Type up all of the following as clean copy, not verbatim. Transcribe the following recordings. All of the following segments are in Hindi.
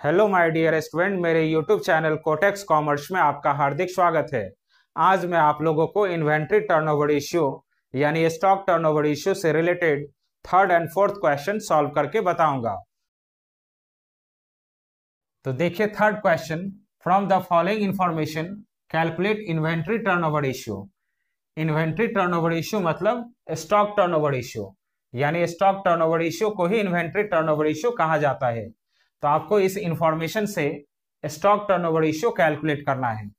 हेलो माय डियर स्टूडेंट, मेरे यूट्यूब चैनल कोटेक्स कॉमर्स में आपका हार्दिक स्वागत है। आज मैं आप लोगों को इन्वेंट्री टर्नओवर रेशियो यानी स्टॉक टर्नओवर रेशियो से related third and fourth question solve करके बताऊंगा। तो देखिए third question, from the following information calculate inventory turnover ratio. Inventory turnover ratio मतलब स्टॉक टर्नओवर रेशियो, यानी स्टॉक टर्नओवर रेशियो को ही इन्वेंट्री टर्नओवर रेशियो कहा जाता है। तो आपको इस इंफॉर्मेशन से स्टॉक टर्नओवर रेशियो कैलकुलेट करना है,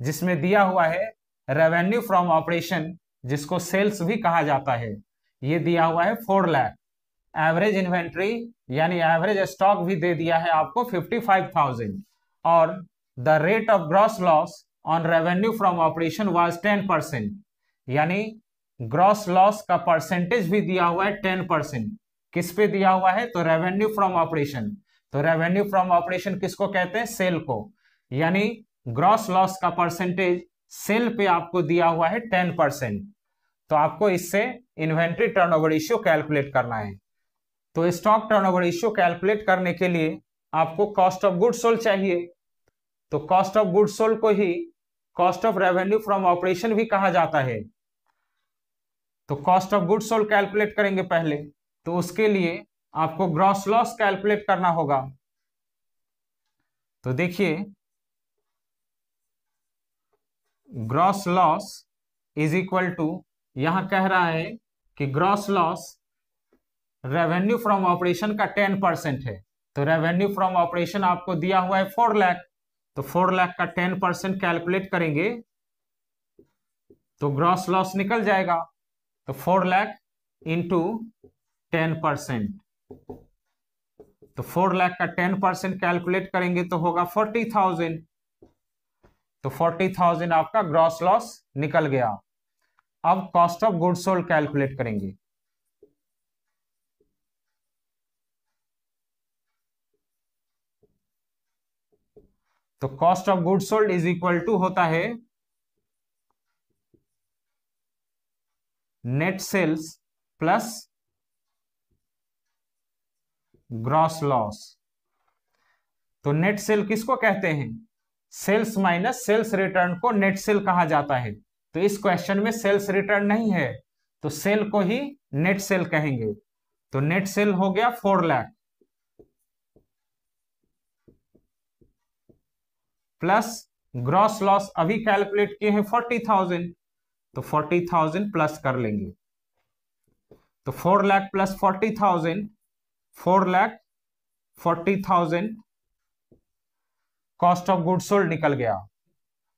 जिसमें दिया हुआ है रेवेन्यू फ्रॉम ऑपरेशन, जिसको सेल्स भी कहा जाता है। ये दिया हुआ है 4 लाख। एवरेज इन्वेंट्री यानी एवरेज स्टॉक भी दे दिया है आपको 55,000, और the rate of gross loss on revenue from operation was 10%, यानी ग्रॉस लॉस का परसेंटेज भी दिया हुआ है 10%। किस पे दिया हुआ है? तो रेवेन्यू फ्रॉम ऑपरेशन। तो रेवेन्यू फ्रॉम ऑपरेशन किसको कहते हैं? सेल को। यानी ग्रॉस लॉस का परसेंटेज सेल पे आपको दिया हुआ है 10%। तो आपको इससे इन्वेंट्री टर्नओवर रेशियो कैलकुलेट करना है। तो स्टॉक टर्नओवर रेशियो कैलकुलेट करने के लिए आपको कॉस्ट ऑफ गुड्स सोल्ड चाहिए। तो कॉस्ट ऑफ गुड्स सोल्ड को ही cost of revenue from operation भी कहा जाता है। तो cost of goods sold calculate करेंगे पहले, तो उसके लिए आपको ग्रॉस लॉस कैलकुलेट करना होगा। तो देखिए gross loss is equal to, यहां कह रहा है कि gross loss revenue from operation का 10% है। तो रेवेन्यू फ्रॉम ऑपरेशन आपको दिया हुआ है 4 लाख, तो 4 लाख का 10% कैलकुलेट करेंगे तो ग्रॉस लॉस निकल जाएगा। तो 4 लाख इंटू 10%, तो 4 लाख का 10% कैलकुलेट करेंगे तो होगा 40,000। तो 40,000 आपका ग्रॉस लॉस निकल गया। अब cost of goods sold calculate करेंगे। तो cost of goods sold is equal to होता है net sales plus gross loss. तो नेट सेल किसको कहते हैं? सेल्स माइनस सेल्स रिटर्न को नेट सेल कहा जाता है। तो इस क्वेश्चन में सेल्स रिटर्न नहीं है, तो सेल को ही नेट सेल कहेंगे। तो नेट सेल हो गया 4 लाख प्लस ग्रॉस लॉस अभी कैलकुलेट किए हैं 40,000, तो 40,000 प्लस कर लेंगे। तो 4 lakh plus 40,000, 4 lakh 40,000 cost of goods sold निकल गया।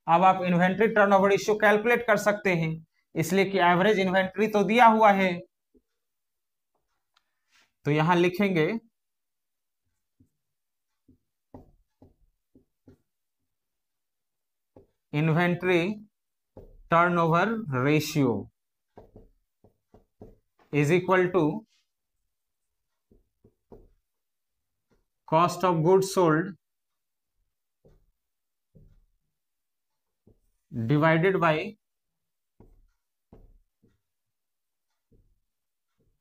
अब आप इन्वेंट्री टर्नओवर रेशियो कैलकुलेट कर सकते हैं, इसलिए कि एवरेज इन्वेंट्री तो दिया हुआ है। तो यहां लिखेंगे inventory turnover ratio is equal to cost of goods sold divided by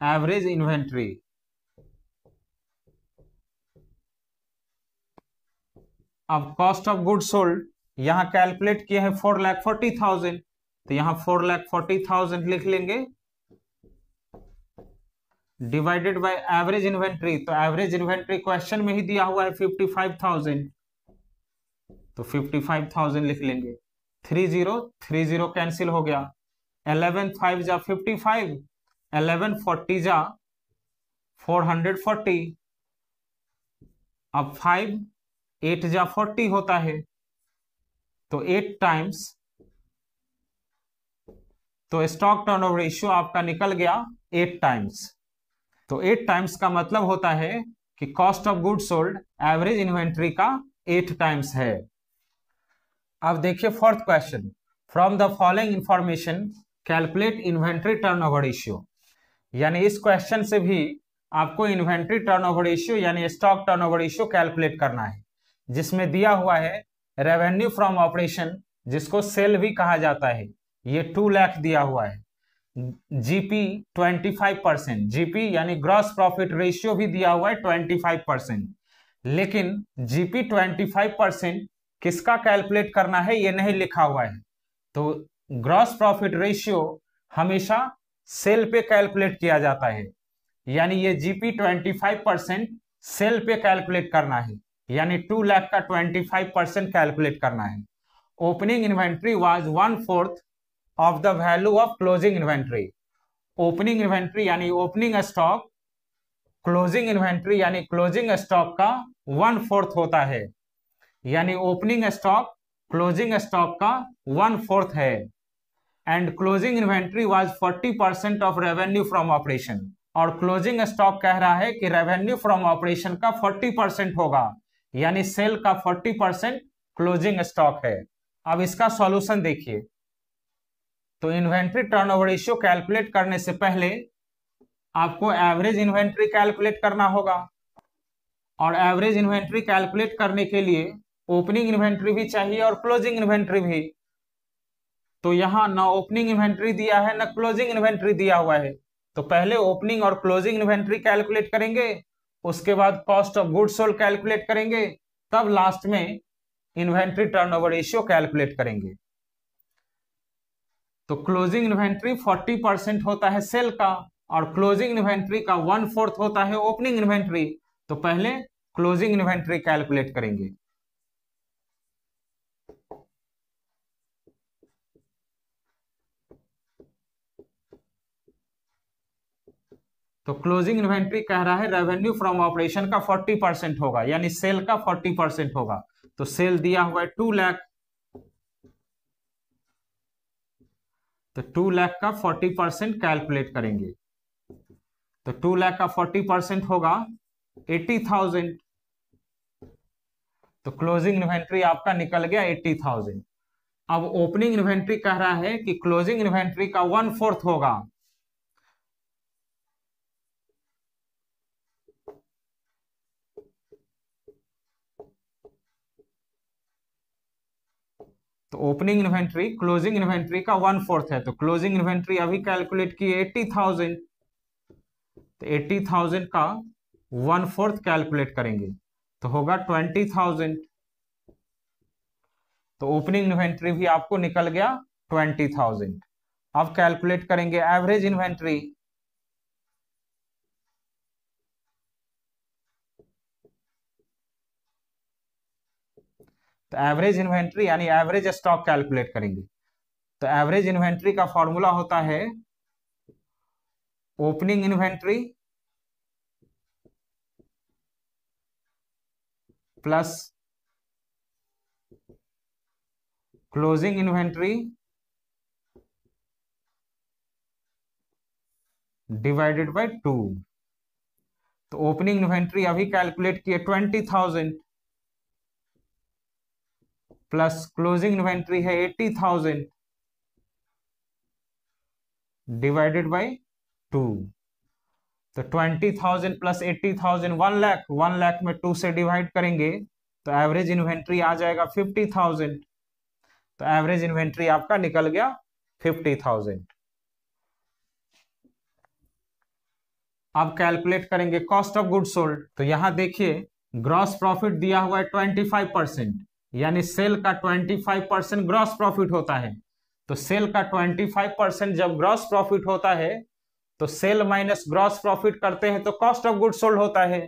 average inventory. अब कॉस्ट ऑफ गुड्स सोल्ड यहां कैलकुलेट किए हैं 4,40,000, तो यहां 4,40,000 लिख लेंगे डिवाइडेड बाय एवरेज इन्वेंट्री। तो एवरेज इन्वेंट्री क्वेश्चन में ही दिया हुआ है 55,000, तो 55,000 लिख लेंगे। 30 कैंसिल हो गया। 11 5 जा 55, 11 40 जा 440। अब 5 8 जा 40 होता है, तो 8 टाइम्स। तो स्टॉक टर्नओवर रेशियो आपका निकल गया 8 टाइम्स। तो 8 टाइम्स का मतलब होता है कि cost of goods sold average inventory का 8 टाइम्स है। अब देखिए fourth question, from the following information calculate inventory turnover ratio. यानी इस क्वेश्चन से भी आपको इन्वेंट्री टर्नओवर रेशियो यानी स्टॉक टर्नओवर रेशियो कैलकुलेट करना है, जिसमें दिया हुआ है रेवेन्यू फ्रॉम ऑपरेशन, जिसको सेल भी कहा जाता है, ये 2 लाख दिया हुआ है। जीपी 25%, जीपी यानी ग्रॉस प्रॉफिट रेशियो भी दिया हुआ है 25%। लेकिन जीपी 25% किसका कैलकुलेट करना है ये नहीं लिखा हुआ है। तो ग्रॉस प्रॉफिट रेशियो हमेशा सेल पे कैलकुलेट किया जाता है, यानी ये जीपी 25% सेल पे कैलकुलेट करना है, यानी 2 लाख का 25% कैलकुलेट करना है। Opening inventory was 1/4 of the value of closing inventory. Opening inventory यानी ओपनिंग स्टॉक, क्लोजिंग इन्वेंट्री यानी क्लोजिंग स्टॉक का 1/4 होता है, यानी ओपनिंग स्टॉक क्लोजिंग स्टॉक का 1/4 है। And closing inventory was 40% of revenue from operation. और क्लोजिंग स्टॉक कह रहा है कि रेवेन्यू फ्रॉम ऑपरेशन का 40% होगा, यानी सेल का 40% क्लोजिंग स्टॉक है। अब इसका सॉल्यूशन देखिए। तो इन्वेंट्री टर्नओवर रेशियो कैलकुलेट करने से पहले आपको एवरेज इन्वेंट्री कैलकुलेट करना होगा, और एवरेज इन्वेंट्री कैलकुलेट करने के लिए ओपनिंग इन्वेंट्री भी चाहिए और क्लोजिंग इन्वेंट्री भी। तो यहां ना ओपनिंग इन्वेंट्री दिया है ना क्लोजिंग इन्वेंट्री दिया हुआ है। तो पहले ओपनिंग और क्लोजिंग इन्वेंट्री कैलकुलेट करेंगे, उसके बाद cost of goods sold calculate करेंगे, तब लास्ट में इन्वेंट्री टर्नओवर रेशियो कैलकुलेट करेंगे। तो क्लोजिंग इन्वेंट्री 40% होता है सेल का, और क्लोजिंग इन्वेंट्री का 1/4 होता है ओपनिंग इन्वेंट्री। तो पहले क्लोजिंग इन्वेंट्री कैलकुलेट करेंगे। तो क्लोजिंग इन्वेंट्री कह रहा है रेवेन्यू फ्रॉम ऑपरेशन का 40% होगा, यानी सेल का 40% होगा। तो सेल दिया हुआ है 2 लाख, तो 2 लाख का 40% कैलकुलेट करेंगे। तो 2 लाख का 40% होगा 80,000। तो क्लोजिंग इन्वेंट्री आपका निकल गया 80,000। अब ओपनिंग इन्वेंट्री कह रहा है कि क्लोजिंग इन्वेंट्री का 1/4 होगा, तो ओपनिंग इन्वेंट्री क्लोजिंग इन्वेंट्री का 1/4 है। तो क्लोजिंग इन्वेंट्री अभी कैलकुलेट किए 80,000, तो 80,000 का 1/4 कैलकुलेट करेंगे तो होगा 20,000। तो ओपनिंग इन्वेंट्री भी आपको निकल गया 20,000। अब कैलकुलेट करेंगे एवरेज इन्वेंट्री। तो एवरेज इन्वेंट्री यानी एवरेज स्टॉक कैलकुलेट करेंगे। तो एवरेज इन्वेंट्री का फॉर्मूला होता है opening inventory plus closing inventory divided by 2। तो ओपनिंग इन्वेंट्री अभी कैलकुलेट किए 20,000 प्लस क्लोजिंग इन्वेंट्री है 80,000 डिवाइडेड बाय 2। तो 20,000 प्लस 80,000 1 लाख, 1 लाख में 2 से डिवाइड करेंगे तो एवरेज इन्वेंट्री आ जाएगा 50,000। तो एवरेज इन्वेंट्री आपका निकल गया 50,000। अब कैलकुलेट करेंगे कॉस्ट ऑफ गुड सोल्ड। तो यहां देखिए ग्रॉस प्रॉफिट दिया हुआ है 25%, यानी सेल का 25% ग्रॉस प्रॉफिट होता है। तो सेल का 25% जब ग्रॉस प्रॉफिट होता है तो सेल माइनस ग्रॉस प्रॉफिट करते हैं तो कॉस्ट ऑफ गुड सोल्ड होता है।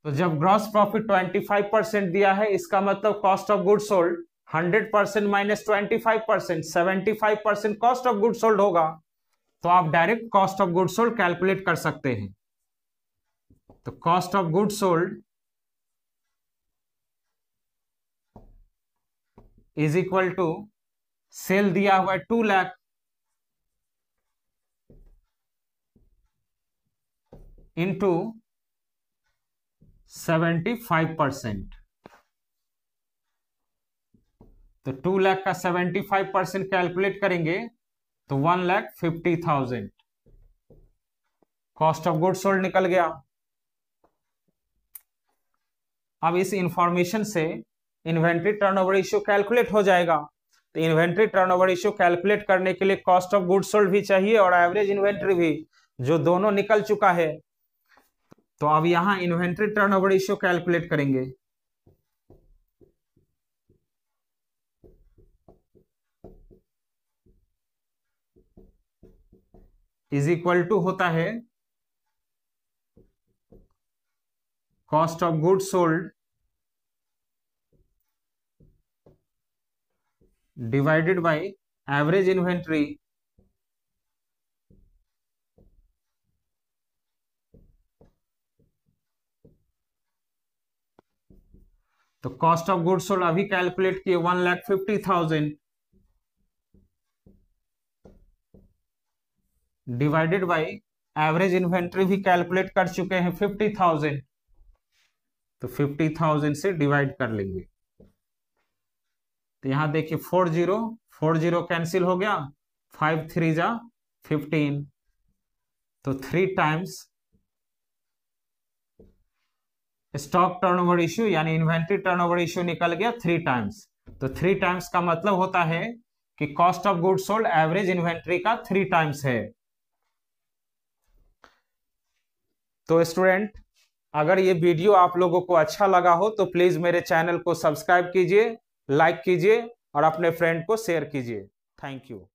तो जब ग्रॉस प्रॉफिट 25% दिया है, इसका मतलब cost of good sold 100% minus 25%, 75% cost of good sold होगा। तो आप direct cost of good sold calculate कर सकते हैं। तो cost of good sold is equal to sale दिया हुआ है 2 लाख इंटू 75%। तो 2 लाख का 75% कैलकुलेट करेंगे तो 1,50,000 कॉस्ट ऑफ गुड सोल्ड निकल गया। अब इस इंफॉर्मेशन से इन्वेंट्री टर्नओवर रेशियो कैलकुलेट हो जाएगा। तो इन्वेंट्री टर्नओवर रेशियो कैलकुलेट करने के लिए कॉस्ट ऑफ गुड सोल्ड भी चाहिए और एवरेज इन्वेंट्री भी, जो दोनों निकल चुका है। तो अब यहां इन्वेंट्री टर्नओवर रेशियो कैलकुलेट करेंगे। इज इक्वल टू होता है cost of goods sold divided by average inventory तो कॉस्ट ऑफ गुड्स सोल्ड अभी कैलकुलेट किए 1,50,000 डिवाइडेड बाय एवरेज इन्वेंट्री भी कैलकुलेट कर चुके हैं 50,000, तो 50,000 से डिवाइड कर लेंगे। तो यहां देखिए 40 कैंसिल हो गया, 5 3 जा 15, तो 3 टाइम्स स्टॉक टर्नओवर रेशियो यानी इन्वेंट्री टर्नओवर रेशियो निकल गया 3 टाइम्स। तो 3 टाइम्स का मतलब होता है कि cost of goods sold average inventory का 3 टाइम्स है। तो स्टूडेंट, अगर ये वीडियो आप लोगों को अच्छा लगा हो तो प्लीज मेरे चैनल को सब्सक्राइब कीजिए, लाइक कीजिए और अपने फ्रेंड को शेयर कीजिए। Thank you.